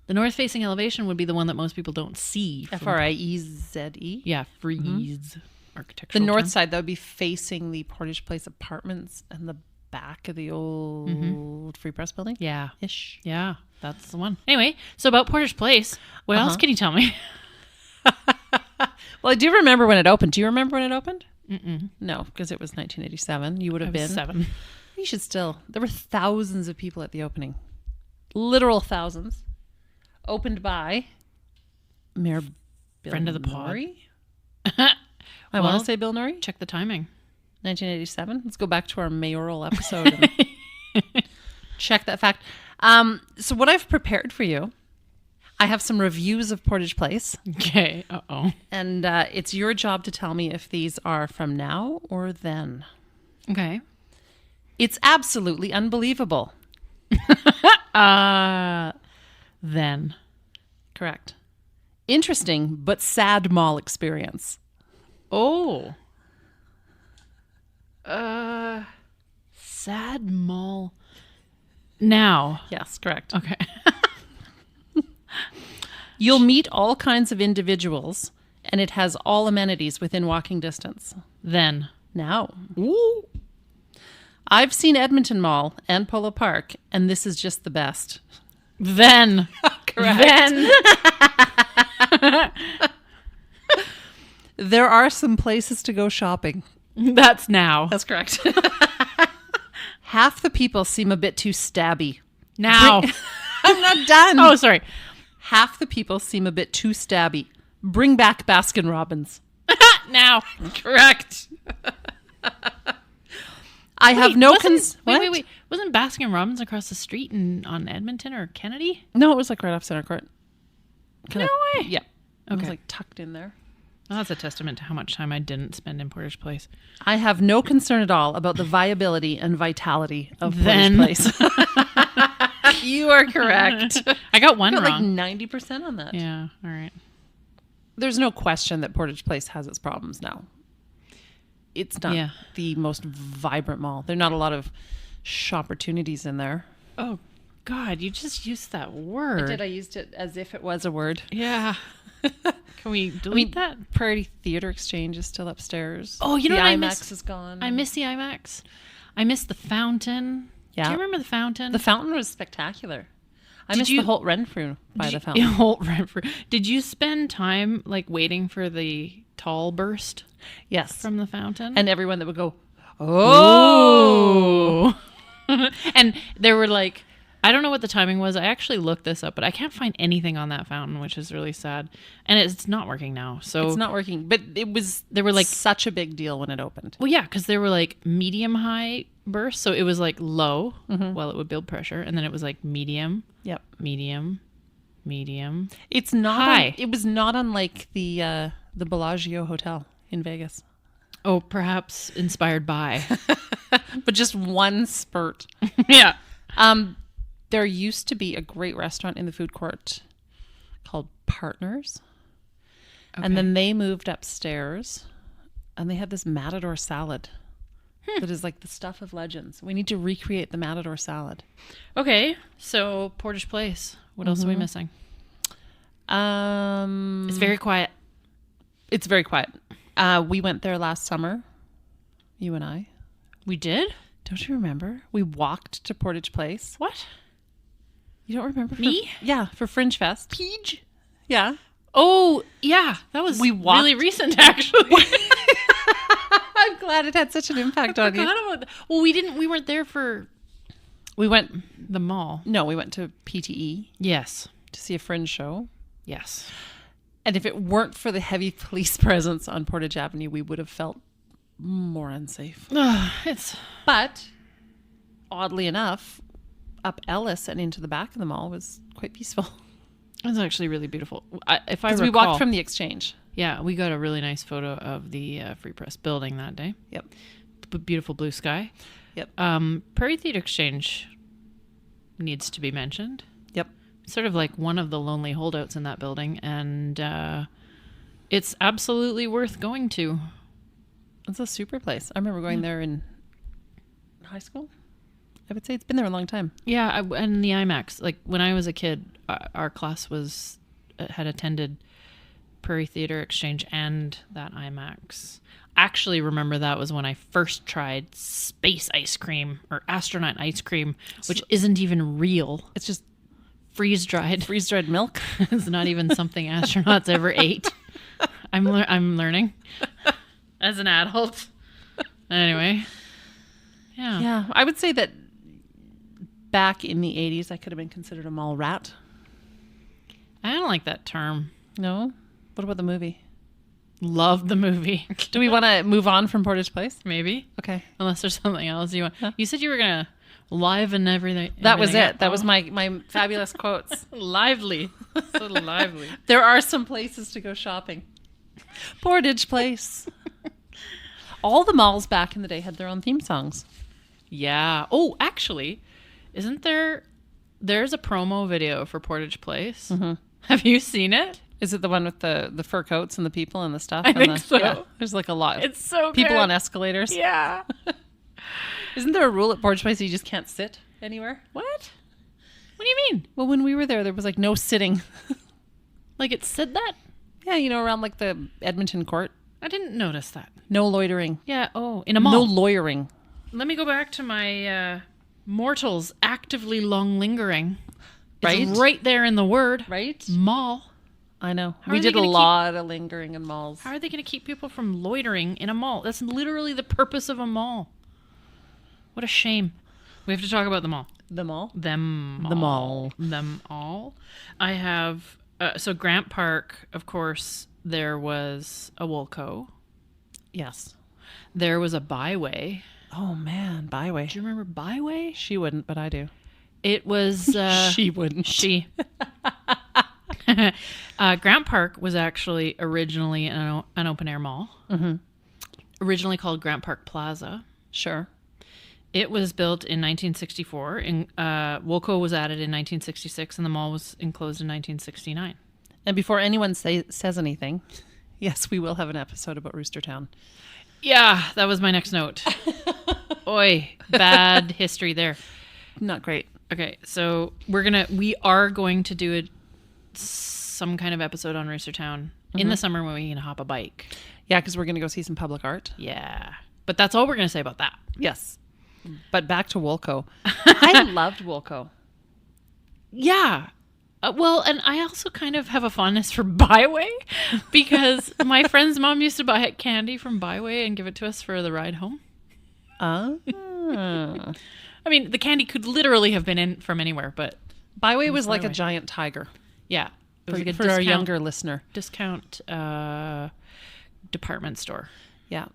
The north-facing elevation would be the one that most people don't see. Frieze. Yeah, frieze. The Architectural north term. side, that would be facing the Portage Place apartments and the back of the old Free Press building. Yeah. Ish. Yeah, that's the one. Anyway, so about Portage Place, what else can you tell me? Well, I do remember when it opened. Do you remember when it opened? Mm-mm. No, because it was 1987. You would have been 7. You should still. There were thousands of people at the opening. Literal thousands. Opened by Mayor Bill Friend of the pod. Norrie. I want Well, to say Bill Norrie. Check the timing. 1987. Let's go back to our mayoral episode and check that fact. So what I've prepared for you, I have some reviews of Portage Place, Okay. Uh-oh. and it's your job to tell me if these are from now or then. Okay. It's absolutely unbelievable. Then. Correct. Interesting but sad mall experience. Oh. Sad mall. Now. Yes, correct. Okay. You'll meet all kinds of individuals, and it has all amenities within walking distance. Then. Now. Ooh. I've seen Edmonton Mall and Polo Park, and this is just the best. Then. Correct. Then. There are some places to go shopping. That's now. That's correct. Half the people seem a bit too stabby. Now. I'm not done. Oh, sorry. Half the people seem a bit too stabby. Bring back Baskin Robbins. Now. Correct. I have no Wait. Wasn't Baskin Robbins across the street on Edmonton or Kennedy? No, it was like right off Center Court. No way. Yeah. It was Okay. like tucked in there. Well, that's a testament to how much time I didn't spend in Portage Place. I have no concern at all about the viability and vitality of Then. Portage Place. You are correct. I got one Got like wrong. 90% on that. Yeah. All right. There's no question that Portage Place has its problems now. It's not the most vibrant mall. There are not a lot of shopportunities in there. Oh, God, you just used that word. I used it as if it was a word. Yeah. Can we delete that? Prairie Theater Exchange is still upstairs. Oh, you know the what I IMAX miss? is gone. I miss the IMAX. I miss the fountain. Yeah. Do you remember the fountain? The fountain was spectacular. I Did missed you- the Holt Renfrew by the fountain. Holt Renfrew. Did you spend time like waiting for the tall burst Yes. from the fountain? And everyone that would go, oh. And there were like, I don't know what the timing was. I actually looked this up, but I can't find anything on that fountain, which is really sad. And it's not working now. So It's not working. But there were like such a big deal when it opened. Well, yeah, because there were like medium high bursts. So it was like low while it would build pressure. And then it was like medium, Yep. medium. It's not High. it was not unlike the Bellagio Hotel in Vegas. Oh, perhaps inspired by. But just one spurt. Yeah. There used to be a great restaurant in the food court called Partners. Okay. And then they moved upstairs and they had this matador salad that is like the stuff of legends. We need to recreate the matador salad. Okay. So Portage Place. What else are we missing? It's very quiet. It's very quiet. We went there last summer, you and I. We did? Don't you remember? We walked to Portage Place. What? You don't remember? Me? Yeah, for Fringe Fest. Peach? Yeah. Oh, yeah. That was We walked- really recent, actually. I'm glad it had such an impact on you. Forgot about that. Well, we weren't there for We went the mall. we went to PTE Yes. to see a Fringe show. Yes. And if it weren't for the heavy police presence on Portage Avenue, we would have felt more unsafe. It's But oddly enough, up Ellis and into the back of the mall was quite peaceful. actually really beautiful. If I Because recall, we walked from the exchange. yeah, we got a really nice photo of the Free Press building that day. Yep. Beautiful blue sky. Yep. Prairie Theater Exchange needs to be mentioned. Yep. Sort of like one of the lonely holdouts in that building, and it's absolutely worth going to. It's a super place. I remember going there in high school. I would say it's been there a long time. Yeah, and the IMAX. Like when I was a kid, our class had attended Prairie Theater Exchange and that IMAX. Actually, remember that was when I first tried space ice cream or astronaut ice cream, which isn't even real. It's just Freeze-dried. freeze-dried milk. It's not even something astronauts ever ate. I'm learning as an adult. Anyway, yeah. Yeah, I would say that back in the 80s, I could have been considered a mall rat. I don't like that term. No? What about the movie? Love the movie. Do we want to move on from Portage Place? Maybe. Okay. Unless there's something else you want. You said you were gonna liven everything. That was everything it. up. That was my fabulous quotes. Lively. So lively. There are some places to go shopping. Portage Place. All the malls back in the day had their own theme songs. Yeah. Oh, actually, isn't there's a promo video for Portage Place? Mm-hmm. Have you seen it? Is it the one with the fur coats and the people and the stuff? I think so. Yeah, there's like a lot. It's so people good. on escalators. Yeah. Isn't there a rule at Porch Place you just can't sit anywhere? What? What do you mean? Well, when we were there was like no sitting. Like it said that? Yeah, you know, around like the Edmonton court. I didn't notice that. No loitering. Yeah. Oh, in a mall. No lawyering. Let me go back to my mortals actively long lingering. Right? It's right there in the word. Right? Mall. I know. How We are they did a gonna lot of lingering in malls. How are they going to keep people from loitering in a mall? That's literally the purpose of a mall. What a shame. We have to talk about the mall. The mall? Them The all. mall. Them all. I have... so Grant Park, of course, there was a Woolco. Yes. There was a Byway. Oh, man. Byway. Do you remember Byway? She wouldn't, but I do. It was... she wouldn't. She. Grant Park was actually originally an open-air mall. Mm-hmm. Originally called Grant Park Plaza. Sure. It was built in 1964. Woolco was added in 1966, and the mall was enclosed in 1969. And before anyone says anything, yes, we will have an episode about Roostertown. Yeah, that was my next note. Oi, bad history there. Not great. Okay, so we are going to do some kind of episode on Roostertown in the summer when we can hop a bike. Yeah, because we're going to go see some public art. Yeah, but that's all we're going to say about that. Yes. But back to Woolco. I loved Woolco. Yeah. Well, and I also kind of have a fondness for Byway because my friend's mom used to buy candy from Byway and give it to us for the ride home. Ah. I mean, the candy could literally have been in from anywhere, but Byway was like a Byway. giant tiger. Yeah, it was like a For our younger listener. discount department store. Yeah.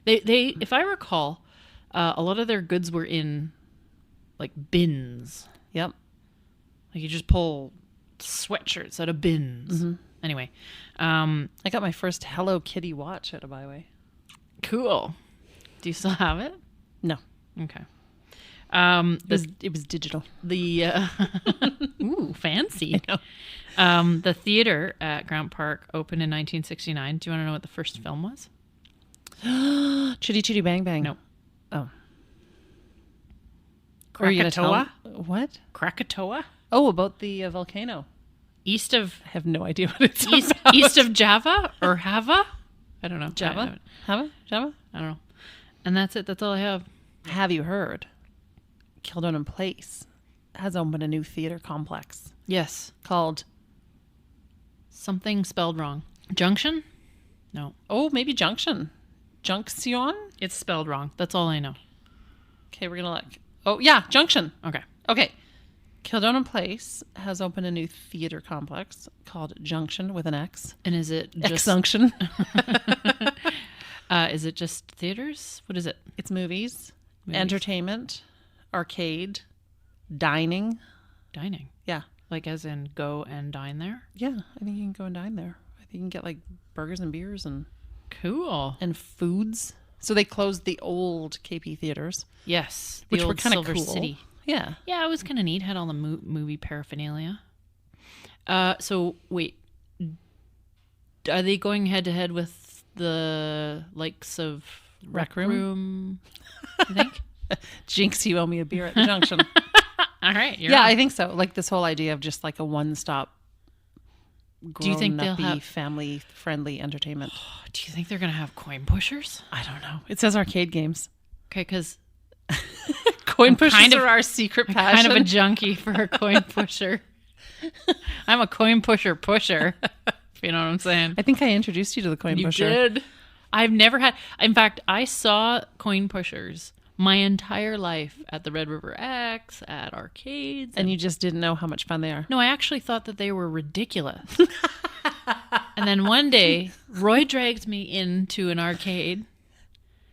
They if I recall, a lot of their goods were in like bins. Yep. Like you just pull sweatshirts out of bins. Mm-hmm. Anyway, I got my first Hello Kitty watch at a Byway. cool. Do you still have it? No. Okay. It was digital. Ooh, fancy. The theater at Grant Park opened in 1969. Do you want to know what the first film was? Chitty Chitty Bang Bang. No. Oh. Are you gonna Krakatoa? tell- What? Krakatoa? Oh, about the volcano. East of I have no idea what it's about. east of Java or Hava? I don't know. Java? Java? I don't know. And that's it. That's all I have. Have you heard? Kildonan Place has opened a new theater complex Yes. called, Something spelled wrong. Junction? No. oh, maybe Junction. Junction? It's spelled wrong. That's all I know. Okay, we're going to look. Oh, yeah, Junction. Okay. Okay. Kildonan Place has opened a new theater complex called Junction with an X. And is it just X-Junction. is it just theaters? What is it? It's movies, entertainment, arcade, dining. Dining. Yeah. Like as in go and dine there? Yeah, I think you can go and dine there. I think you can get like burgers and beers and Cool. foods. So they closed the old KP theaters, Yes. The which were old kind of Silver cool. City. Yeah. Yeah, it was kind of neat. Had all the movie paraphernalia. So wait, are they going head to head with the likes of Rec Room? I think. Jinx, you owe me a beer at the Junction. All right. You're Yeah, on. I think so. Like this whole idea of just like a one-stop. Do you think they'll grown-uppy, have- family-friendly entertainment? Do you think they're gonna have coin pushers? I don't know. It says arcade games. Okay, because Coin pushers kind of- are our secret I'm passion. kind of a junkie for a coin pusher. I'm a coin pusher, if you know what I'm saying. I think I introduced you to the coin pusher. did. I've never had. In fact, I saw coin pushers my entire life at the Red River X, at arcades. And you just didn't know how much fun they are. No, I actually thought that they were ridiculous. And then one day, Roy dragged me into an arcade.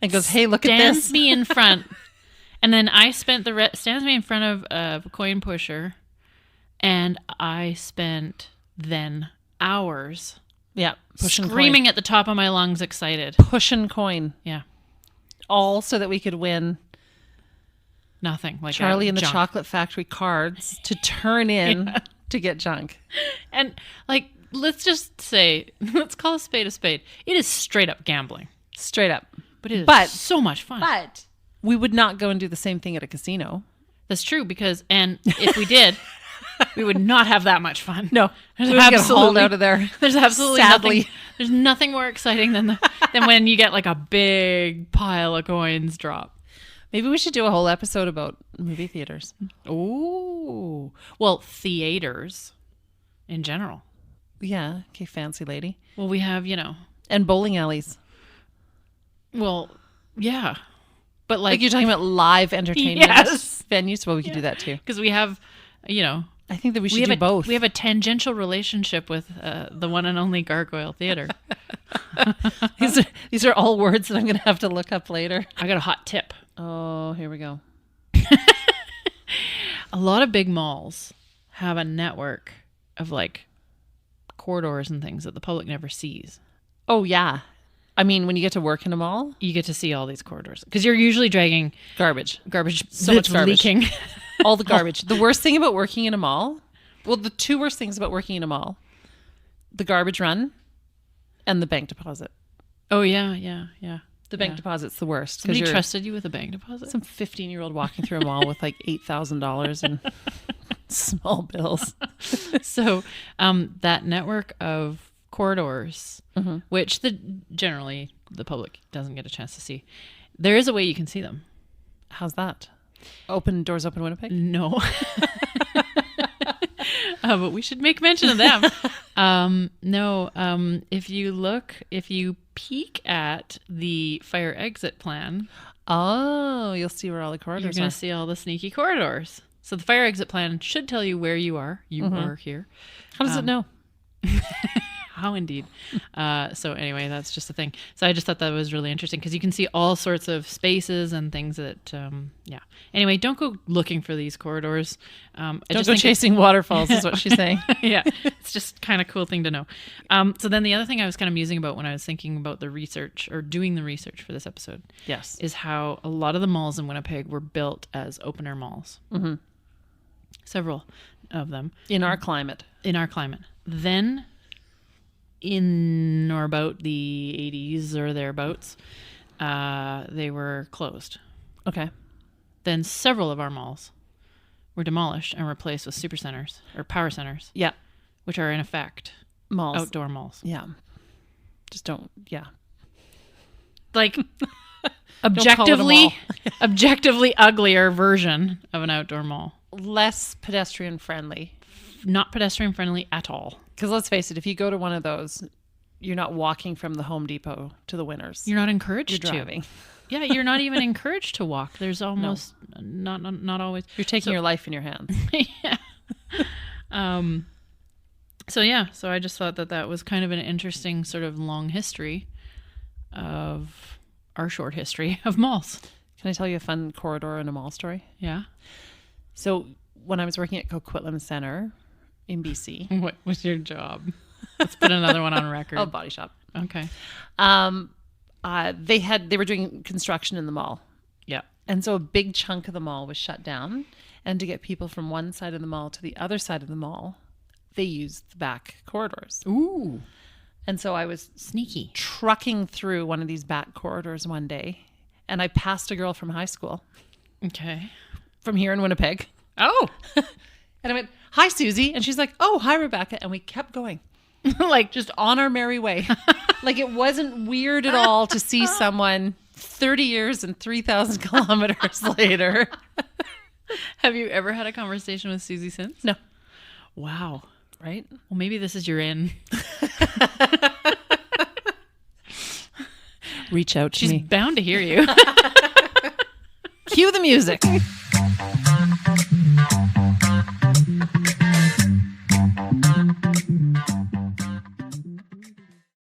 And goes, hey, look at Stands this. me in front. And then I spent stands me in front of a coin pusher. And I spent then hours Yeah. Pushing screaming at the top of my lungs, excited. coin. Pushing coin. Yeah. All so that we could win Nothing. Like Charlie and the junk. Chocolate Factory cards to turn in to get junk. And like let's just say, let's call a spade a spade. It is straight up gambling. Straight up. But it is But- so much fun. But we would not go and do the same thing at a casino. That's true and if we did, we would not have that much fun. No. There's We would get hauled out of there. There's absolutely Sadly. nothing. There's nothing more exciting than when you get like a big pile of coins drop. Maybe we should do a whole episode about movie theaters. Ooh. Well, theaters in general. Yeah. Okay, fancy lady. Well, we have, And bowling alleys. well, yeah. But Like you're talking about live entertainment Yes. venues? Well, we could do that too. because we have, I think that we should have do both. We have a tangential relationship with the one and only Gargoyle Theater. These are all words that I'm going to have to look up later. I got a hot tip. Oh, here we go. A lot of big malls have a network of like corridors and things that the public never sees. Oh, yeah. I mean, when you get to work in a mall, You get to see all these corridors because you're usually dragging garbage. so much garbage. leaking. All the garbage. The worst thing about working in a mall, well, the two worst things about working in a mall, the garbage run and the bank deposit. Oh yeah. The bank deposit's the worst. Somebody you're trusted you with a bank deposit. some 15-year-old walking through a mall with like $8,000 in small bills. So that network of corridors, which generally the public doesn't get a chance to see, there is a way you can see them. How's that? Doors open Winnipeg? No. But we should make mention of them. If you peek at the fire exit plan, Oh, you'll see where all the you're corridors going are. to see all the sneaky corridors. So the fire exit plan should tell you where you are. You are here. How does it know? How indeed. So anyway, that's just a thing. So I just thought that was really interesting because you can see all sorts of spaces and things that, Anyway, don't go looking for these corridors. Don't go chasing waterfalls is what she's saying. Yeah, it's just kind of cool thing to know. So then the other thing I was kind of musing about when I was thinking about the research or doing the research for this episode, Yes. is how a lot of the malls in Winnipeg were built as open air malls. Mm-hmm. Several of them In our climate. Then, in or about the 80s or thereabouts, they were closed. Okay. Then several of our malls were demolished and replaced with supercenters or power centers, Yeah. which are in effect Malls. outdoor malls. Yeah. Just don't, yeah. Like objectively objectively uglier version of an outdoor mall. Less pedestrian friendly. Not pedestrian friendly at all. Because let's face it, if you go to one of those, you're not walking from the Home Depot to the Winners. You're not encouraged You're to. driving. Yeah, you're not even encouraged to walk. There's almost not always. You're taking your life in your hands. Yeah. So I just thought that was kind of an interesting sort of long history of our short history of malls. Can I tell you a fun corridor in a mall story? Yeah. So when I was working at Coquitlam Center in BC. What was your job? Let's put another one on record. Oh, body shop. Okay. They were doing construction in the mall. Yeah. And so a big chunk of the mall was shut down. And to get people from one side of the mall to the other side of the mall, they used the back corridors. Ooh. And so I was Sneaky. trucking through one of these back corridors one day, and I passed a girl from high school Okay. from here in Winnipeg. Oh. And I went, "Hi, Susie." And she's like, "Oh, hi, Rebecca." And we kept going. Like Just on our merry way. Like it wasn't weird at all to see someone 30 years and 3,000 kilometers later. Have you ever had a conversation with Susie since? No. Wow. Right? Well, maybe this is your in. Reach out to She's me. bound to hear you. Cue the music.